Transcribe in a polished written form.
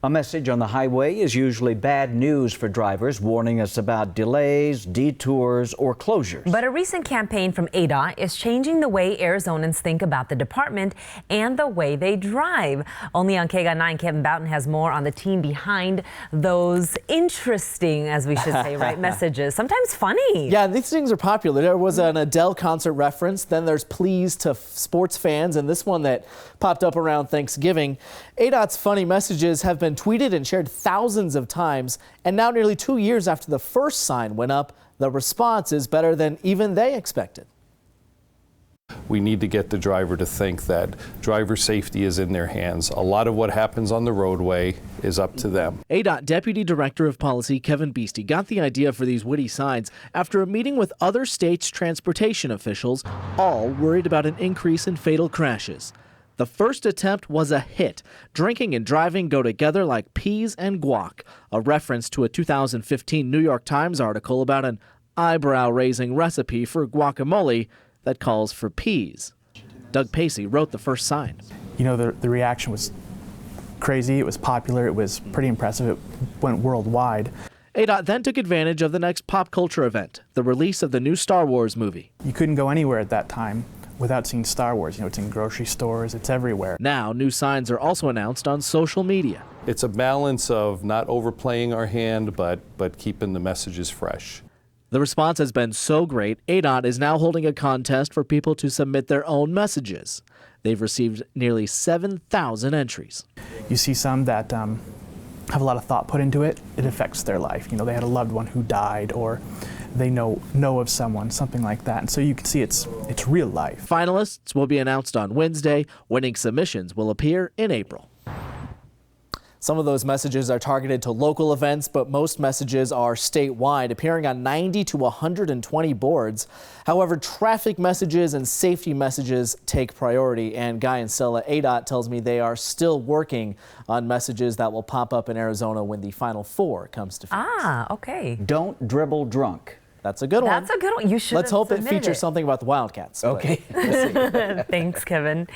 A message on the highway is usually bad news for drivers, warning us about delays, detours, or closures. But a recent campaign from Adot is changing the way Arizonans think about the department and the way they drive. Only on KGUN 9, Kevin Boughton has more on the team behind those interesting, as we should say, right, messages. Sometimes funny. Yeah, these things are popular. There was an Adele concert reference. Then there's pleas to sports fans, and this one that popped up around Thanksgiving. Adot's funny messages have been tweeted and shared thousands of times, and now nearly 2 years after the first sign went up, the response is better than even they expected. We need to get the driver to think that driver safety is in their hands. A lot of what happens on the roadway is up to them. Adot Deputy Director of Policy Kevin Beastie got the idea for these witty signs after a meeting with other states' transportation officials, all worried about an increase in fatal crashes. The first attempt was a hit. Drinking and driving go together like peas and guac, a reference to a 2015 New York Times article about an eyebrow-raising recipe for guacamole that calls for peas. Doug Pacey wrote the first sign. You know, the reaction was crazy. It was popular. It was pretty impressive. It went worldwide. Adot then took advantage of the next pop culture event, the release of the new Star Wars movie. You couldn't go anywhere at that time without seeing Star Wars. You know, it's in grocery stores, it's everywhere. Now, new signs are also announced on social media. It's a balance of not overplaying our hand, but keeping the messages fresh. The response has been so great, Adot is now holding a contest for people to submit their own messages. They've received nearly 7,000 entries. You see some that have a lot of thought put into it. It affects their life. You know, they had a loved one who died, or they know of someone, something like that. And so you can see it's real life. Finalists will be announced on Wednesday. Winning submissions will appear in April. Some of those messages are targeted to local events, but most messages are statewide, appearing on 90 to 120 boards. However, traffic messages and safety messages take priority, and Guy and Stella Adot tells me they are still working on messages that will pop up in Arizona when the Final Four comes to Phoenix. Ah, okay. Don't dribble drunk. That's a good one. That's a good one. You should. Let's hope it features something about the Wildcats. Okay. Thanks, Kevin.